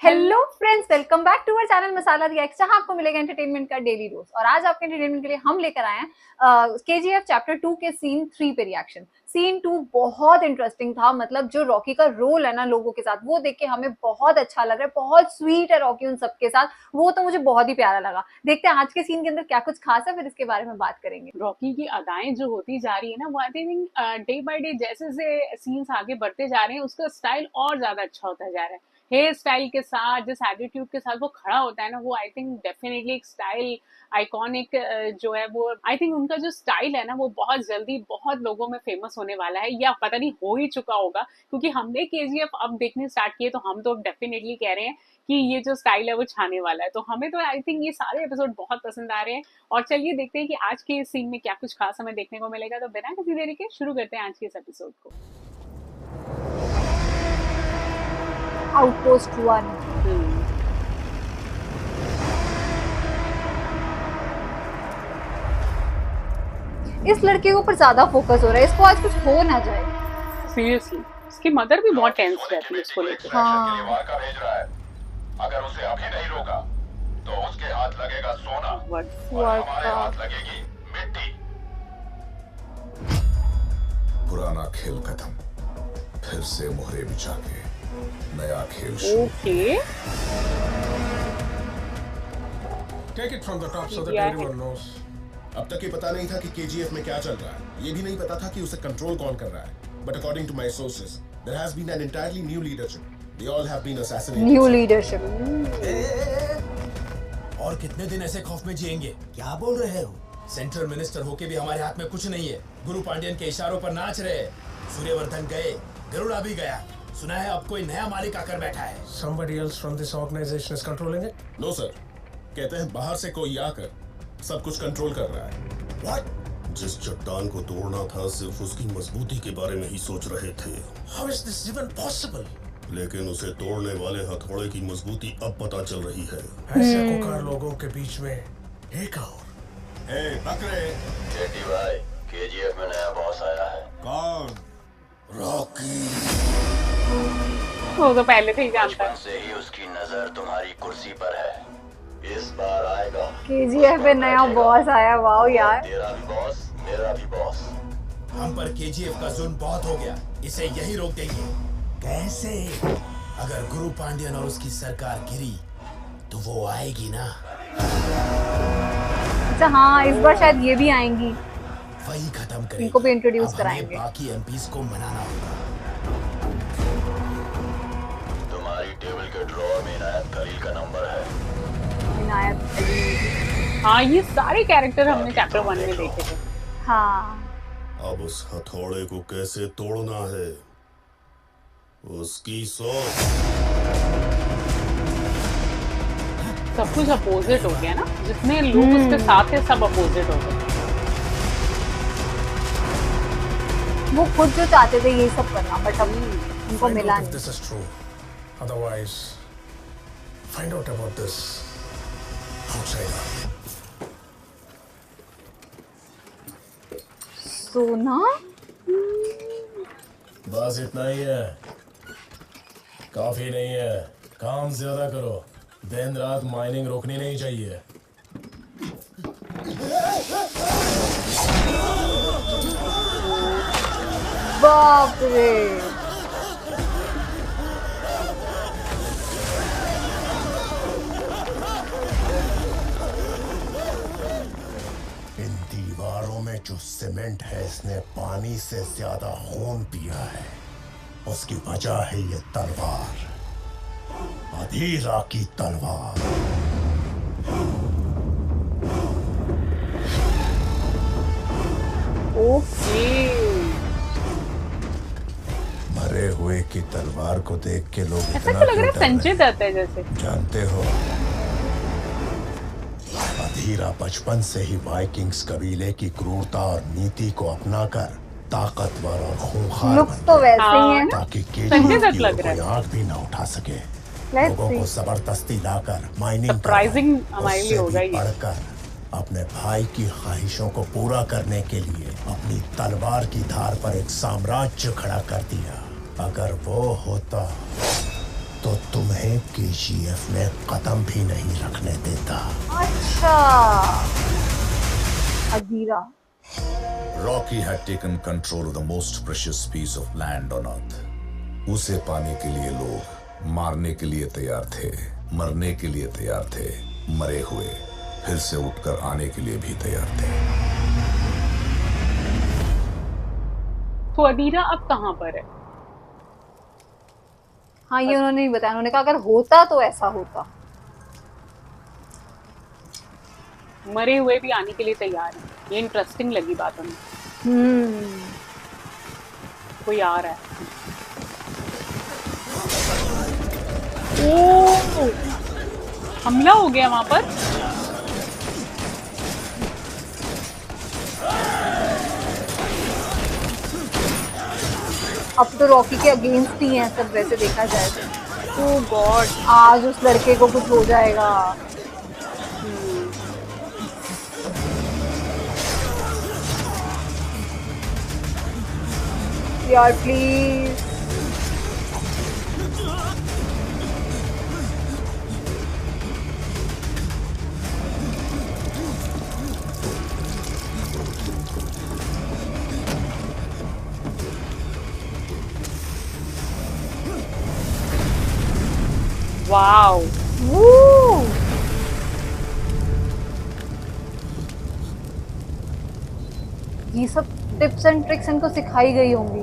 Hello friends, welcome back to our channel Masala React, जहां आपको मिलेगा एंटरटेनमेंट का डेली डोज। और आज आपके एंटरटेनमेंट के लिए हम लेकर आए हैं केजीएफ चैप्टर 2 के सीन 3 पे रिएक्शन। सीन 2 बहुत इंटरेस्टिंग था। मतलब जो रॉकी का रोल है ना लोगों के साथ, वो देख के हमें बहुत अच्छा लग रहा है। बहुत स्वीट है रॉकी उन सबके साथ, वो तो मुझे बहुत ही प्यारा लगा। देखते हैं आज के सीन के अंदर क्या कुछ खास है, फिर इसके बारे में बात करेंगे। रॉकी की अदाएं जो होती जा रही है ना, वो I think day by day जैसे जैसे सीन्स आगे बढ़ते जा रहे हैं, उसका स्टाइल और ज्यादा अच्छा होता जा रहा है। हेयर स्टाइल के साथ, जिस एटीट्यूड के साथ वो खड़ा होता है ना, वो आई थिंक डेफिनेटली एक स्टाइल आइकॉनिक जो है वो आई थिंक उनका जो स्टाइल है ना, वो बहुत जल्दी बहुत लोगों में फेमस होने वाला है, या पता नहीं हो ही चुका होगा। क्योंकि हमने केजीएफ अब देखने स्टार्ट किए, तो हम तो डेफिनेटली कह रहे हैं कि ये जो स्टाइल है वो छाने वाला है। तो हमें तो आई थिंक ये सारे एपिसोड बहुत पसंद आ रहे हैं। और चलिए देखते हैं कि आज के इस सीन में क्या कुछ खास हमें देखने को मिलेगा। तो बिना किसी देरी के शुरू करते हैं आज के इस एपिसोड को। आउटपोस्ट 1। इस लड़के के ऊपर ज्यादा फोकस हो रहा है, इसको आज कुछ हो ना जाए। सीरियसली उसकी मदर भी बहुत टेंस रहती है इसको लेकर। हाँ। अगर उसे अभी नहीं रोका तो उसके हाथ लगेगा सोना और हमारे हाथ लगेगी मिट्टी। पुराना खेल खत्म, फिर से मोहरे बिछा के नया खेल शुरू। Okay, Take it from the top so that everyone knows. अब तक ये पता नहीं था कि केजीएफ में क्या चल रहा है। ये भी नहीं पता था कि उसे कंट्रोल कौन कर रहा है। But according to my sources, there has been an entirely new leadership. They all have been assassinated. New leadership. और कितने दिन ऐसे खौफ में जिएंगे? क्या बोल रहे हो? सेंट्रल मिनिस्टर होके भी हमारे हाथ में कुछ नहीं है। गुरु पांड्यन के इशारों पर नाच रहे। सूर्यवर्धन गए, गरुड़ा भी गया। सुना है अब कोई नया मालिक आकर बैठा है। Somebody else from this organization is controlling it? No sir, कहते हैं बाहर से कोई आकर सब कुछ कंट्रोल कर रहा है। What? जिस चट्टान को तोड़ना था, सिर्फ उसकी मजबूती के बारे में ही सोच रहे थे। How is this even possible? लेकिन उसे तोड़ने वाले हथौड़े की मजबूती अब पता चल रही है। ऐसे कुकार लोगों के बीच में एक और। बकरे, जेटी भाई, केजीएफ में नया बॉस आया है। कौन? रॉकी। वो तो पहले से ही जानता बचपन है। से ही उसकी नजर तुम्हारी कुर्सी पर है। इस बार आएगा। केजीएफ में नया बॉस आया, वाओ यार। तेरा भी बॉस, मेरा भी बॉस। हम पर केजीएफ का जुल्म बहुत हो गया। इसे यही रोक देंगे। कैसे? अगर गुरु पांड्यन और उसकी सरकार गिरी तो वो आएगी ना। अच्छा हाँ, इस बार शायद ये भी आएंगी। वही खत्म करेगी। इनको भी इंट्रोड्यूस अब हमें कराएंगे। बाकी एमपीज को मनाना होगा। तुम्हारी टेबल के ड्रॉअर में इनायत खलील का नंबर है। इनायत। हाँ, ये सारे कैरेक्टर हमने चैप्टर 1 में देखे थे। हाँ। अब उस हथौड़े को कैसे तोड़ना है, उसकी सोच। सब कुछ अपोजिट हो गया ना, जितने लोग उसके साथ थे सब अपोजिट हो गए। वो खुद जो चाहते थे यही सब करना, बट अब उनको Find मिला out if नहीं। this is true. Otherwise, find out about this outsider. सोना। बस इतना ही है। काफी नहीं है। काम ज्यादा करो। दिन रात माइनिंग रोकनी नहीं चाहिए। बाप रे। इन दीवारों में जो सीमेंट है, इसने पानी से ज्यादा खून पिया है। उसकी वजह है ये तलवार, अधीरा की तलवार। ओके, मरे हुए की तलवार को देख के लोग ऐसा इतना क्यों लग रहा क्यों है डर रहे संजय दत्त है जैसे। हैं? जानते हो, अधीरा बचपन से ही वाइकिंग्स कबीले की क्रूरता और नीति को अपनाकर ताकतवर और खूंखार लुक्स बन तो गया, वैसे ही है। ताकि संजय केजीएफ दत्त की लग ओर रहा कोई है। आंख भी न उठा सके। Let's लोगों को see। जबरदस्ती लाकर माइनिंग Surprising हमारे लिए उससे होगा भी ये। बढ़कर अपने भाई की ख्वाहिशों को पूरा करने के लिए अपनी तलवार की धार पर एक साम्राज्य खड़ा कर दिया। अगर वो होता तो तुम्हें केजीएफ में कदम भी नहीं रखने देता। अच्छा, अधीरा। Rocky had taken control of the most precious piece of land on earth. उसे पाने के लिए लोग मारने के लिए तैयार थे, मरने के लिए तैयार थे, मरे हुए फिर से उठकर आने के लिए भी तैयार थे। तो अदीरा अब कहाँ पर है? हाँ, ये उन्होंने नहीं बताया। उन्होंने कहा अगर होता तो ऐसा होता। मरे हुए भी आने के लिए तैयार है। ये इंटरेस्टिंग लगी बात हमें। कोई आ रहा है। ओ, हमला हो गया वहां पर। अब तो रॉकी के अगेंस्ट ही हैं सब, वैसे देखा जाए तो। ओह गॉड, आज उस लड़के को कुछ हो जाएगा। यार प्लीज। वाओ, ये सब टिप्स एंड ट्रिक्स इनको सिखाई गई होंगी।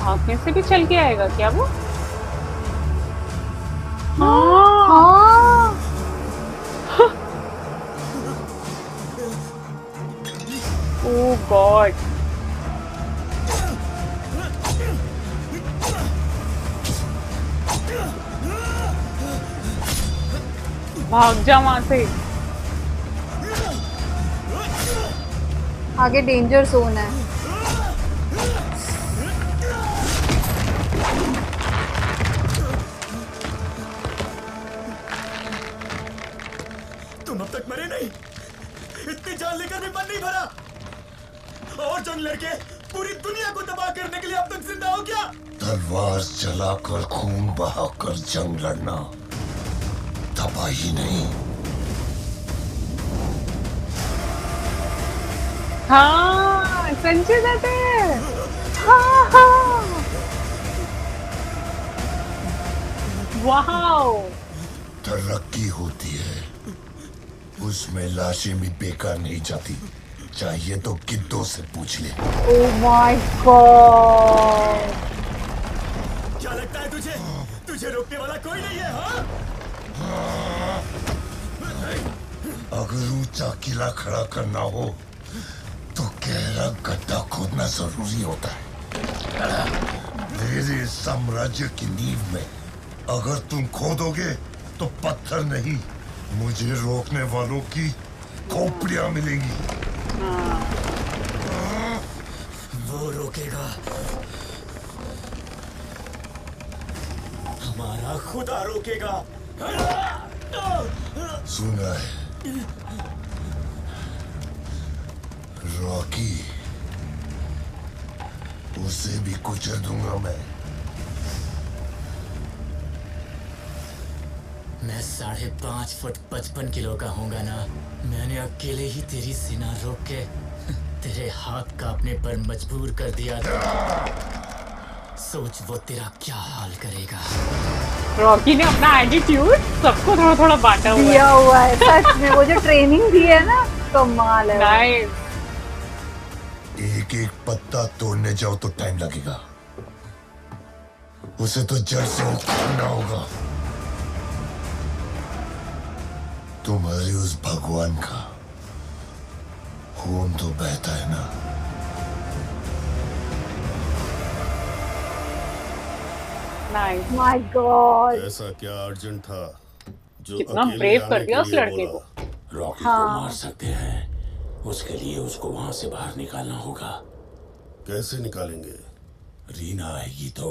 आँखें से भी चल के आएगा क्या वो? हाँ, हाँ, ओह गॉड, भाग जा वहां से। आगे डेंजर जोन है। तुम अब तक मरे नहीं, इतनी जान लेकर भी मन नहीं भरा। और जंग लड़के पूरी दुनिया को तबाह करने के लिए अब तक जिंदा हो क्या? तलवार चलाकर खून बहाकर जंग लड़ना तबाही नहीं। हाँ, संजय दत्त है। हाँ हाँ, वाओ, तरक्की होती है, उसमें लाशें भी बेकार नहीं जाती। चाहिए तो गिद्धों से पूछ ले। Oh my God. क्या लगता है तुझे? तुझे रोकने वाला कोई नहीं है, हाँ? अगर ऊंचा किला खड़ा करना हो तो गहरा गड्ढा खोदना जरूरी होता है। मेरे साम्राज्य की नींव में अगर तुम खोदोगे तो पत्थर नहीं, मुझे रोकने वालों की खोपड़ियां मिलेंगी। वो रोकेगा, हमारा खुदा रोकेगा। सुना है रॉकी, उसे भी कुचल दूंगा मैं। 5.5 फुट 55 किलो का होगा ना। मैंने अकेले ही तेरी सीना रोक के तेरे हाथ कांपने पर मजबूर कर दिया था। सोच वो तेरा क्या हाल करेगा। रॉकी ने अपना एटीट्यूड सबको थोड़ा थोड़ा बांटा हुआ दिया है। हुआ है सच में। वो जो ट्रेनिंग दी है ना, कमाल है। नाइस। एक एक पत्ता तोड़ने जाओ तो टाइम लगेगा, उसे तो जड़ से उखाड़ना होगा। तुम्हारे उस भगवान का खून तो बहता है ना। नाइस। My God. ऐसा क्या अर्जेंट था जो कितना अकेले ब्रेव आने कर दिया के उस लिए लड़के बोला? को। रॉकी हाँ। को मार सकते हैं, उसके लिए उसको वहां से बाहर निकालना होगा। कैसे निकालेंगे? रीना आएगी तो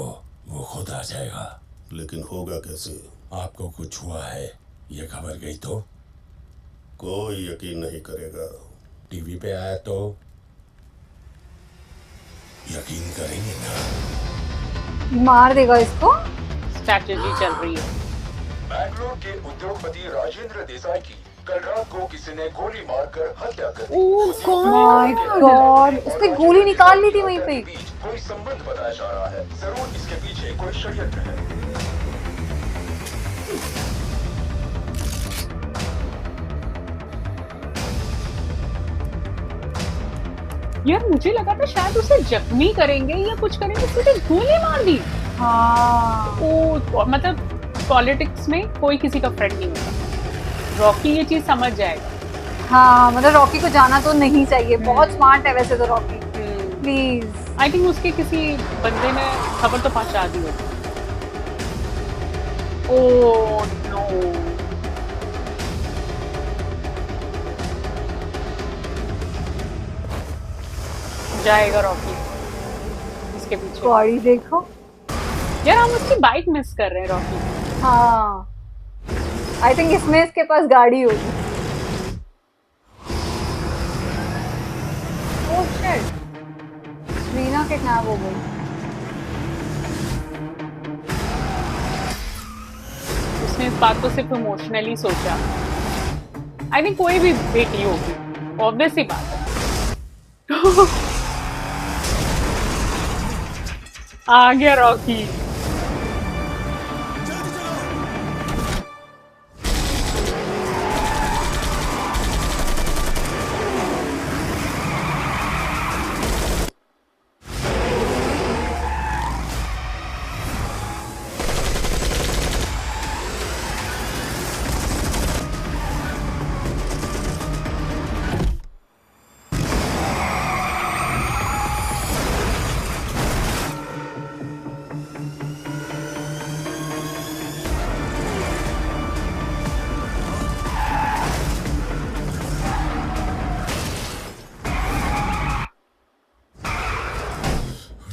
वो खुद आ जाएगा। लेकिन होगा कैसे? आपको कुछ हुआ है, ये खबर गई तो कोई यकीन नहीं करेगा। टीवी पे आया तो यकीन करेंगे ना। मार देगा इसको। स्ट्रैटेजी चल रही है। बैंगलोर के उद्योगपति राजेंद्र देसाई की कल रात को किसी ने गोली मारकर हत्या कर दी। माय गॉड, उसने गोली निकाल ली थी वहीं पे। बीच कोई संबंध बताया जा रहा है। जरूर इसके पीछे कोई षड्यंत्र है। यार मुझे लगा था शायद उसे जख्मी करेंगे या कुछ करेंगे, उसने गोली मार दी। हाँ, ओ मतलब पॉलिटिक्स में कोई किसी का फ्रेंड नहीं होता। रॉकी ये चीज समझ जाएगा। हाँ, मतलब रॉकी को जाना तो नहीं चाहिए। बहुत स्मार्ट है वैसे तो रॉकी। प्लीज। आई थिंक उसके किसी बंदे ने खबर तो पहुंचा दी होगी। ओह नो, जाएगा रॉकी इसके पीछे। गाड़ी देखो। यार हम उसकी बाइक मिस कर रहे हैं रॉकी। हाँ, आई थिंक इसमें इसके पास गाड़ी होगी। ओह शिट, रीना किडनैप हो गई। उसने इस बात को सिर्फ इमोशनली सोचा। आई थिंक कोई भी बेटी होगी, ऑब्वियस ही बात है। आ गया रॉकी।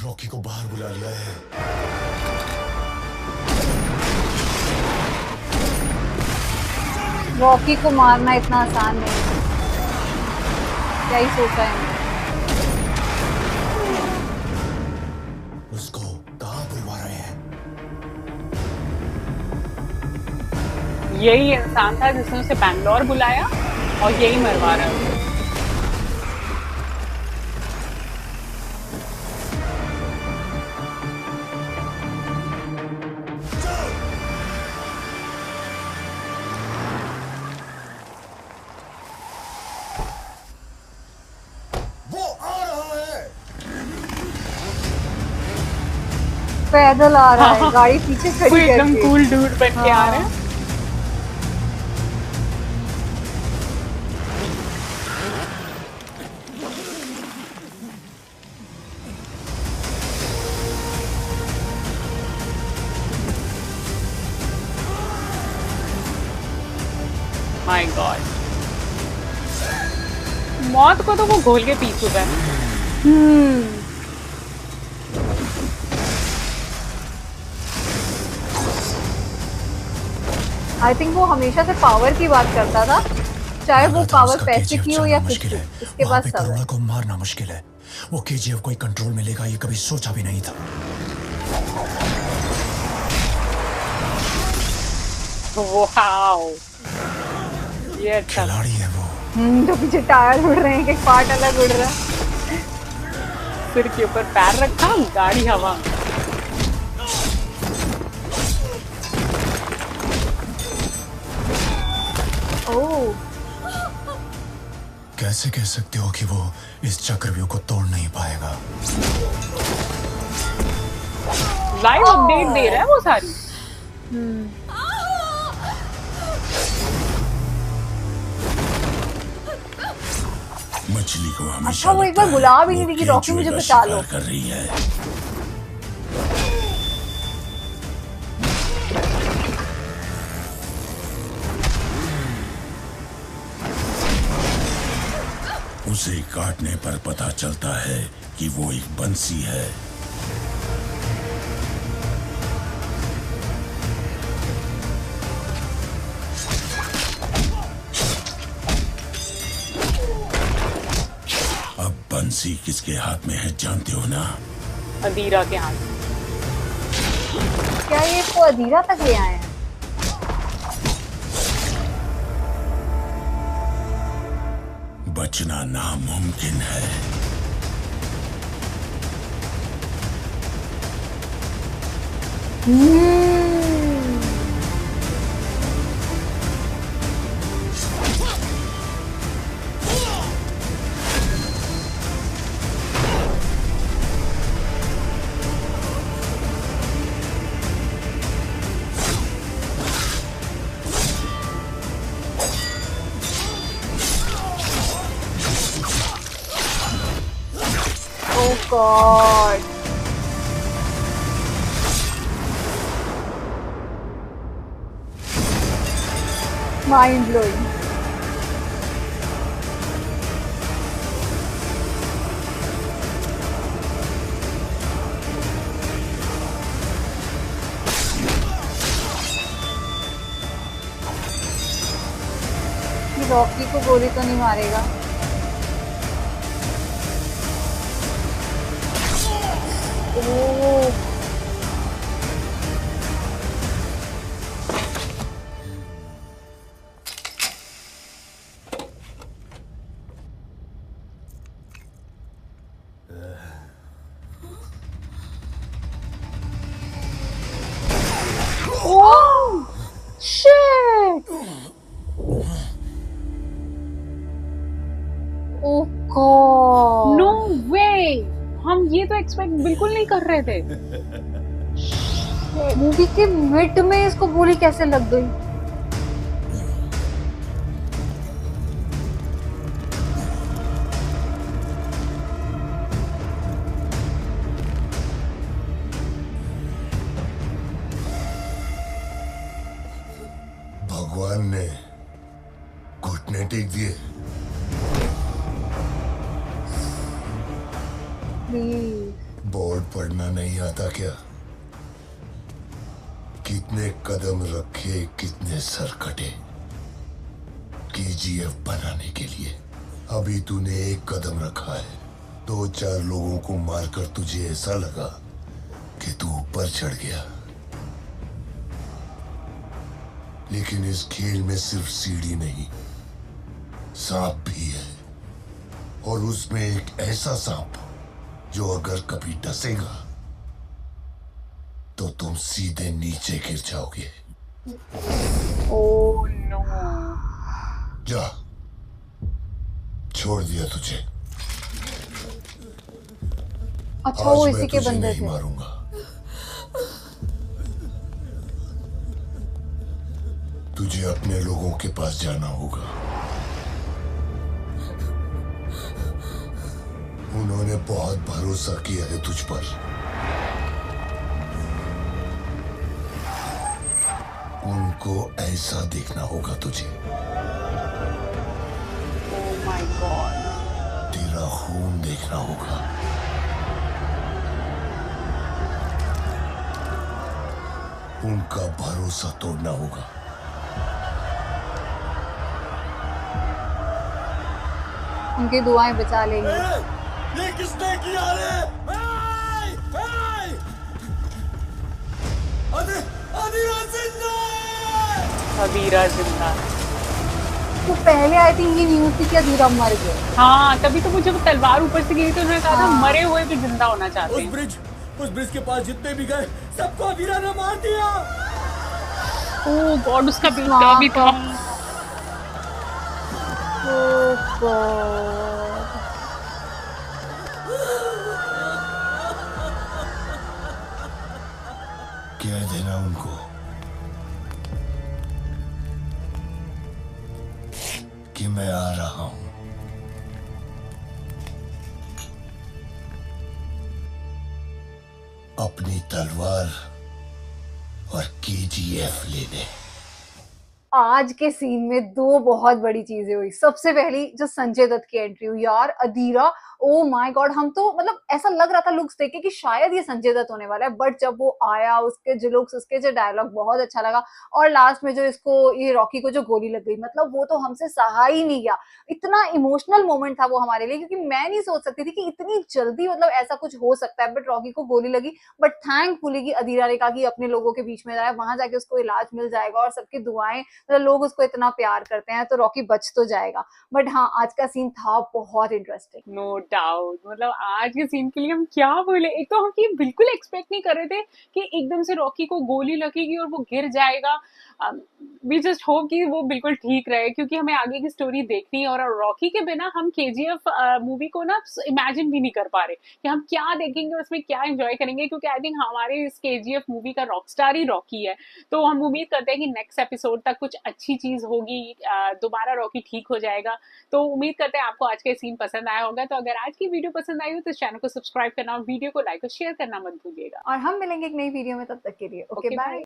रॉकी को बाहर बुला लिया है। रॉकी को मारना इतना आसान नहीं है। क्या ही सोचा है इन्होंने। उसको कहाँ बुलवा रहे हैं? यही इंसान था जिसने उसे बैंगलोर बुलाया और यही मरवा रहा है। वो आ रहा है। पैदल आ रहा है, गाड़ी पीछे वो खड़ी एकदम करके। कूल डूड बन के आ रहा है। माय गॉड, मौत को तो वो घोल के पी चुका है। आई थिंक वो हमेशा से पावर की बात करता था, चाहे वो पावर पैसे की हो या कुछ की। इसके बाद सब है। करुणा को मारना मुश्किल है। वो केजीएफ को कंट्रोल में लेगा ये कभी सोचा भी नहीं था। वाओ, ये अच्छा। खिलाड़ी है वो। जो पीछे टायर उड़ रहे हैं, एक पार्ट अलग उड़ रहा है। सिर के ऊपर पैर रखा, गाड़ी हवा। ओह, कैसे कह सकते हो कि वो इस चक्रव्यूह को तोड़ नहीं पाएगा? लाइव अपडेट दे रहा है वो सारी। मछली को हमेशा अच्छा, वो एक लगता बार है बुला भी नहीं वो रही कि रॉकी मुझे केंचुए का बचा लो। शिकार कर रही है। उसे काटने पर पता चलता है कि वो एक बंसी है। बंसी किसके हाथ में है जानते हो ना? अदीरा के हाथ। क्या ये इसको अधीरा तक ले आए हैं? बचना नामुमकिन है। Oh God. Mind blowing. Rocky को गोली तो नहीं मारेगा? Oh shit! Oh God! No way, हम ये तो एक्सपेक्ट बिल्कुल नहीं कर रहे थे। मूवी के मिड में इसको गोली कैसे लग गई? भगवान ने घुटने टेक दिए। बोर्ड पढ़ना नहीं आता क्या? कितने कदम रखे, कितने सर कटे केजीएफ बनाने के लिए। अभी तूने एक कदम रखा है। 2-4 लोगों को मारकर तुझे ऐसा लगा कि तू ऊपर चढ़ गया, लेकिन इस खेल में सिर्फ सीढ़ी नहीं, सांप भी है। और उसमें एक ऐसा सांप जो अगर कभी डसेगा तो तुम सीधे नीचे गिर जाओगे। Oh no. जा, छोड़ दिया तुझे। अच्छा, वो आज इसी मैं के तुझे बंदे नहीं थे। मारूंगा। तुझे अपने लोगों के पास जाना होगा। उन्होंने बहुत भरोसा किया है तुझ पर। उनको ऐसा देखना होगा तुझे। Oh my God. तेरा खून देखना होगा। उनका भरोसा तोड़ना होगा। उनकी दुआएं बचा लेंगी। ये किसने किया रे? अदीरा जिंदा। तो पहले आई थिंक ये न्यूज़ थी कि अधीरा मर गया। हाँ, तभी तो मुझे वो तलवार ऊपर से गिरी तो उन्होंने कहा था मरे हुए भी जिंदा होना चाहते हैं। उस ब्रिज के पास जितने भी गए सबको अदीरा ने मार दिया। ओह गॉड, उसका बेटा भी था। ओह गॉड। कह देना उनको कि मैं आ रहा हूं। अपनी तलवार और केजीएफ लेने। आज के सीन में दो बहुत बड़ी चीजें हुई। सबसे पहली जो संजय दत्त की एंट्री हुई यार, अधीरा, ओ माय गॉड, हम तो मतलब ऐसा लग रहा था लुक्स देख के कि शायद ये संजय दत्त होने वाला है, बट जब वो आया, उसके जो लुक्स, उसके जो डायलॉग, बहुत अच्छा लगा। और लास्ट में जो इसको, ये रॉकी को जो गोली लग गई, मतलब वो तो हमसे सहा ही नहीं गया। इतना इमोशनल मोमेंट था वो हमारे लिए, क्योंकि मैं नहीं सोच सकती थी कि इतनी जल्दी मतलब ऐसा कुछ हो सकता है। बट रॉकी को गोली लगी, बट थैंकफुली कि अधीरा ने कहा कि अपने लोगों के बीच में जाए, वहां जाके उसको इलाज मिल जाएगा, और सबकी दुआएं, मतलब लोग उसको इतना प्यार करते हैं, तो रॉकी बच तो जाएगा। बट हाँ, आज का सीन था बहुत इंटरेस्टिंग। नो डाउट, मतलब आज के सीन के लिए हम क्या बोले। एक तो हम ये बिल्कुल एक्सपेक्ट नहीं कर रहे थे कि एकदम से रॉकी को गोली लगेगी और वो गिर जाएगा। वी जस्ट होप कि वो बिल्कुल ठीक रहे, क्योंकि हमें आगे की स्टोरी देखनी है। और रॉकी के बिना हम केजीएफ मूवी को ना इमेजिन भी नहीं कर पा रहे कि हम क्या देखेंगे, उसमें क्या एंजॉय करेंगे, क्योंकि आई थिंक हमारे इस केजीएफ मूवी का रॉकस्टार ही रॉकी है। तो हम उम्मीद करते हैं कि नेक्स्ट एपिसोड तक कुछ अच्छी चीज होगी, दोबारा रॉकी ठीक हो जाएगा। तो उम्मीद करते हैं आपको आज का सीन पसंद आया होगा। तो अगर आज की वीडियो पसंद आई हो तो चैनल को सब्सक्राइब करना और वीडियो को लाइक और शेयर करना मत भूलिएगा। और हम मिलेंगे एक नई वीडियो में, तब तक के लिए ओके बाय।